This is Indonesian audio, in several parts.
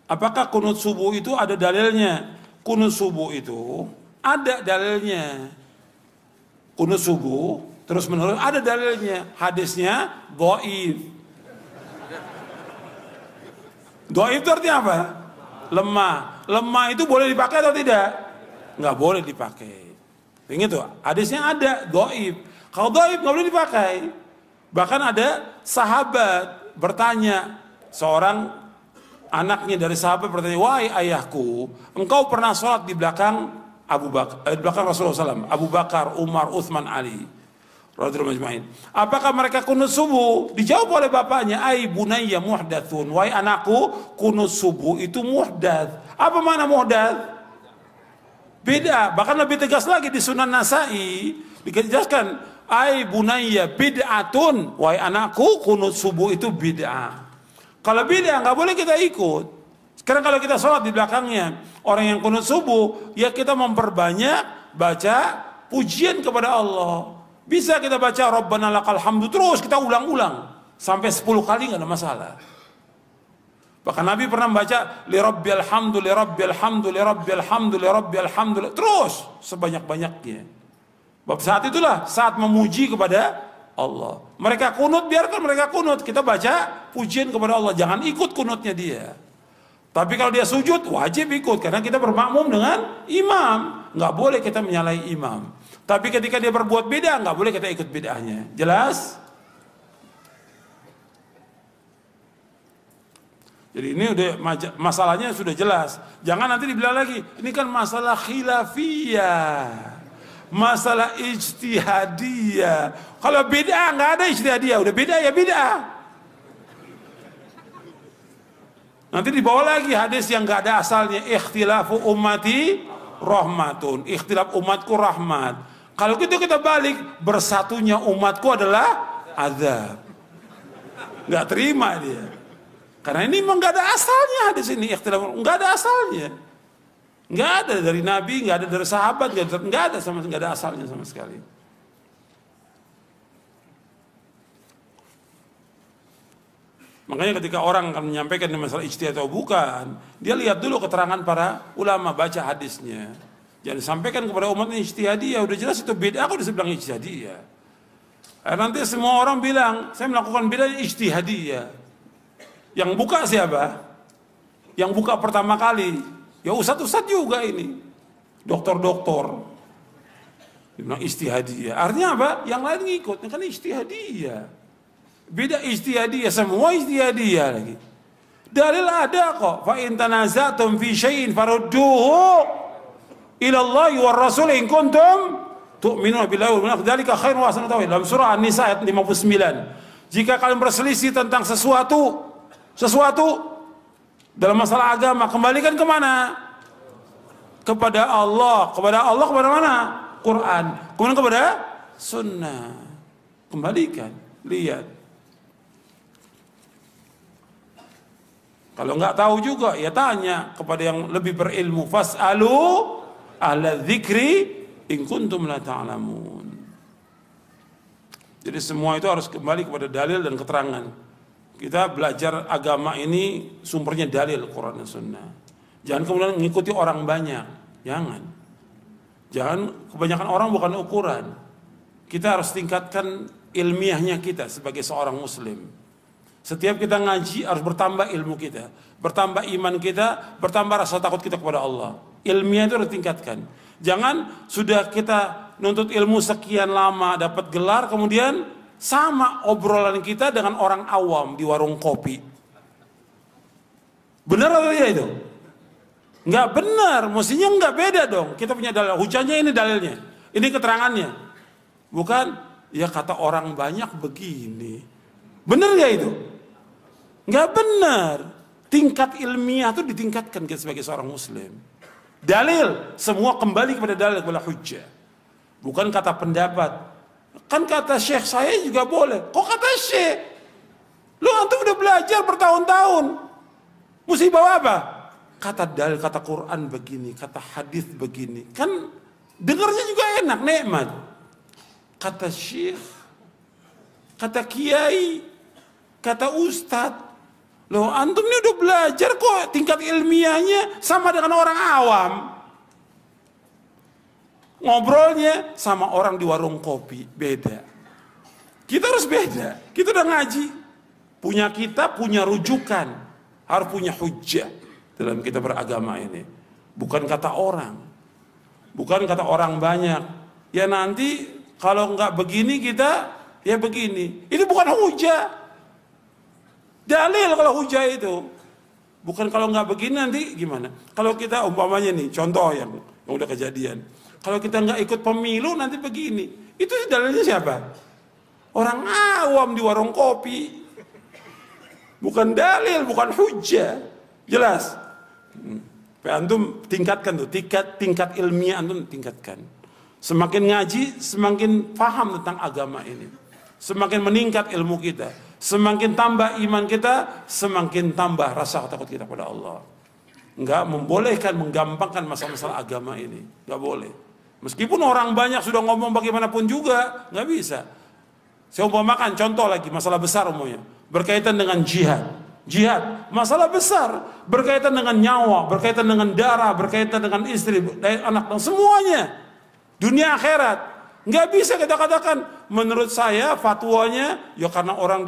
Apakah kunut subuh itu ada dalilnya? Kunut subuh itu ada dalilnya. Kunut subuh terus menerus ada dalilnya. Hadisnya dhaif. Dhaif itu artinya apa? Lemah. Lemah itu boleh dipakai atau tidak? Nggak boleh dipakai. Ingat tuh, hadisnya ada dhaif. Kalau dhaif nggak boleh dipakai. Bahkan ada sahabat bertanya, seorang anaknya dari sahabat bertanya, wahai ayahku, engkau pernah sholat di belakang belakang Rasulullah SAW, Abu Bakar, Umar, Uthman, Ali, radhiyallahu majma'in. Apakah mereka kunut subuh? Dijawab oleh bapaknya, ai bunayya muhdatsun, wahai anakku, kunut subuh itu muhdats. Apa makna muhdats? Beda. Bahkan lebih tegas lagi di Sunan Nasa'i dijelaskan, ai bunayya bid'atun, wahai anakku, kunut subuh itu bid'ah. Kalau bid'ah nggak boleh kita ikut. Sekarang kalau kita sholat di belakangnya orang yang kunut subuh, ya kita memperbanyak baca pujian kepada Allah. Bisa kita baca Rabbana lakal hamdu terus kita ulang-ulang sampai 10 kali nggak ada masalah. Bahkan Nabi pernah membaca li rabbil hamdu li rabbil hamdu li rabbil hamdu li rabbil hamdu terus sebanyak-banyaknya. Bab saat itulah saat memuji kepada Allah. Mereka kunut, biarkan mereka kunut. Kita baca pujian kepada Allah. Jangan ikut kunutnya dia. Tapi kalau dia sujud, wajib ikut. Karena kita bermakmum dengan imam. Nggak boleh kita menyalahi imam. Tapi ketika dia berbuat beda, nggak boleh kita ikut bedanya. Jelas? Jadi ini udah masalahnya sudah jelas. Jangan nanti dibilang lagi, ini kan masalah khilafiyah. Masalah ijtihadiyah. Kalau bid'ah nggak ada ijtihadiyah, udah beda ya bid'ah. Nanti dibawa lagi hadis yang nggak ada asalnya, ikhtilafu ummati rahmatun, ikhtilaf umatku rahmat. Kalau gitu kita balik, bersatunya umatku adalah azab. Nggak terima dia. Karena ini memang nggak ada asalnya hadis ini, ikhtilaf nggak ada asalnya. Nggak ada dari Nabi, nggak ada dari sahabat, nggak ada nggak ada asalnya sama sekali. Makanya ketika orang akan menyampaikan masalah ijtihad atau bukan, dia lihat dulu keterangan para ulama, baca hadisnya. Jangan sampaikan kepada umatnya ijtihadiyah, udah jelas itu beda, aku udah bilang ijtihadiyah. Nanti semua orang bilang, saya melakukan beda ijtihadiyah. Yang buka siapa? Yang buka pertama kali ya ustadz juga ini, doktor-doktor. Dibilang ijtihadiyah. Artinya apa? Yang lain ngikut, kan ijtihadiyah. Beda ijtihadiyah, semua ijtihadiyah lagi. Dalil ada kok. Fa in tanaza'tum fi syai'in farudduhu ila Allah wa Rasul in kuntum tu'minuna billahi wal yawmil akhir. Dzalika khairun wa ahsanu ta'wila. Dalam surah An-Nisa ayat 59. Jika kalian berselisih tentang sesuatu dalam masalah agama, kembalikan kemana? Kepada Allah. Kepada Allah, kepada mana? Quran. Kemudian kepada sunnah. Kembalikan. Lihat. Kalau nggak tahu juga, ya tanya kepada yang lebih berilmu. Fas'alu ahla dzikri in kuntum la ta'lamun. Jadi semua itu harus kembali kepada dalil dan keterangan. Kita belajar agama ini sumbernya dalil Quran dan Sunnah. Jangan kemudian mengikuti orang banyak. Jangan kebanyakan orang bukan ukuran. Kita harus tingkatkan ilmiahnya kita sebagai seorang muslim. Setiap kita ngaji harus bertambah ilmu kita, bertambah iman kita, bertambah rasa takut kita kepada Allah. Ilmiah itu harus tingkatkan. Jangan sudah kita nuntut ilmu sekian lama dapat gelar kemudian sama obrolan kita dengan orang awam di warung kopi. Benar atau tidak itu? Nggak benar, mestinya nggak beda dong. Kita punya dalil, hujahnya ini dalilnya, ini keterangannya. Bukan, ya kata orang banyak begini. Benar ya itu? Nggak benar. Tingkat ilmiah itu ditingkatkan kita sebagai seorang muslim. Dalil, semua kembali kepada dalil, kepada hujah. Bukan kata pendapat. Kan kata syekh saya juga boleh. Kok kata syekh? Lu antum udah belajar bertahun-tahun. Mesti bawa apa? Kata dalil, kata Quran begini, kata hadis begini. Kan Dengarnya juga enak, nikmat. Kata syekh, kata kiai, kata ustadz, loh antum ini udah belajar kok, tingkat ilmiahnya sama dengan orang awam. Ngobrolnya sama orang di warung kopi, beda. Kita harus beda, kita udah ngaji. Kita punya rujukan, harus punya hujjah dalam kita beragama ini. Bukan kata orang, bukan kata orang banyak. Ya nanti kalau nggak begini kita, ya begini. Itu bukan hujjah. Dalil kalau hujjah itu. Bukan kalau nggak begini nanti gimana. Kalau kita umpamanya nih, contoh yang udah kejadian. Kalau kita nggak ikut pemilu nanti begini. Itu dalilnya siapa? Orang awam di warung kopi. Bukan dalil, bukan hujjah. Jelas. Antum tingkatkan tuh, tingkat ilmiah antum tingkatkan. Semakin ngaji, semakin paham tentang agama ini. Semakin meningkat ilmu kita, semakin tambah iman kita, semakin tambah rasa takut kita pada Allah. Enggak membolehkan menggampangkan masalah-masalah agama ini, enggak boleh. Meskipun orang banyak sudah ngomong bagaimanapun juga, enggak bisa. Saya umpamakan contoh lagi, masalah besar umumnya, berkaitan dengan jihad. Jihad, masalah besar, berkaitan dengan nyawa, berkaitan dengan darah, berkaitan dengan istri, anak, dan semuanya. Dunia akhirat. Nggak bisa kita katakan, menurut saya fatwanya, ya karena orang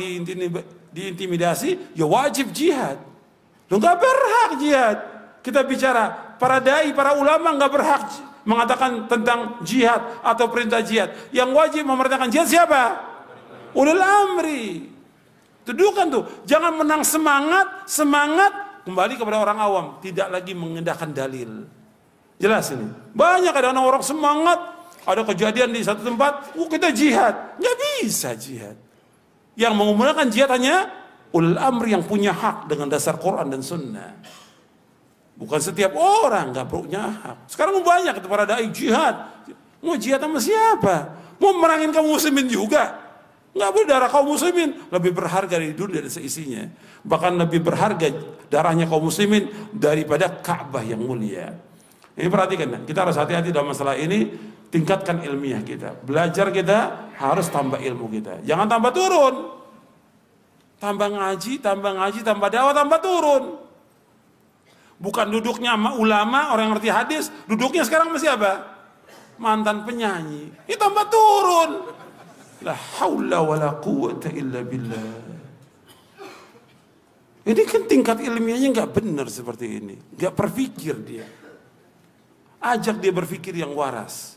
diintimidasi, ya wajib jihad. Lo nggak berhak jihad. Kita bicara, para dai, para ulama nggak berhak mengatakan tentang jihad atau perintah jihad. Yang wajib memerintahkan jihad siapa? Ulil amri. Tuduhkan tuh, jangan menang semangat kembali kepada orang awam, tidak lagi mengindahkan dalil. Jelas ini. Banyak ada orang semangat, ada kejadian di satu tempat, kita jihad. Nggak bisa jihad. Yang menggunakan jihad hanya ulil amri yang punya hak dengan dasar Quran dan Sunnah. Bukan setiap orang nggak punya hak. Sekarang banyak para dai jihad. Mau jihad sama siapa? Mau merangin kaum muslimin juga? Nggak boleh. Darah kaum muslimin lebih berharga dari dunia dan seisinya. Bahkan lebih berharga darahnya kaum muslimin daripada Ka'bah yang mulia. Ini perhatikan, kita harus hati-hati dalam masalah ini. Tingkatkan ilmiah kita. Belajar kita harus tambah ilmu kita. Jangan tambah turun. Tambah ngaji, tambah dakwah, tambah turun. Bukan duduknya sama ulama, orang yang ngerti hadis. Duduknya sekarang masih apa? Mantan penyanyi. Ini tambah turun. La haula wa la quwwata illa billah. Ini kan tingkat ilmiahnya nggak benar seperti ini. Nggak berpikir dia. Ajak dia berpikir yang waras.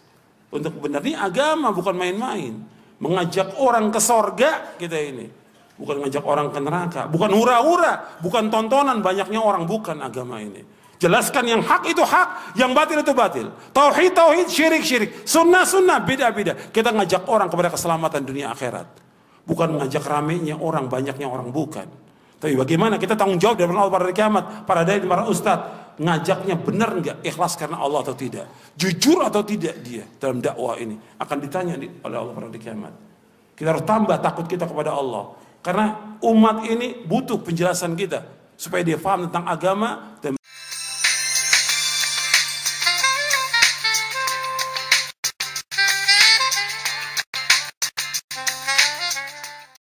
Untuk benar ini agama bukan main-main. Mengajak orang ke sorga kita ini. Bukan ngajak orang ke neraka. Bukan hura-hura. Bukan tontonan banyaknya orang. Bukan agama ini. Jelaskan yang hak itu hak, yang batil itu batil. Tauhid, tauhid, syirik, syirik. Sunnah, sunnah, beda-beda. Kita ngajak orang kepada keselamatan dunia akhirat. Bukan ngajak ramenya orang, banyaknya orang. Bukan. Tapi bagaimana kita tanggung jawab dari Allah pada hari kiamat. Para dai, para ustadz. Ngajaknya benar enggak? Ikhlas karena Allah atau tidak? Jujur atau tidak dia dalam dakwah ini? Akan ditanya oleh Allah pada hari kiamat. Kita harus tambah takut kita kepada Allah. Karena umat ini butuh penjelasan kita. Supaya dia paham tentang agama dan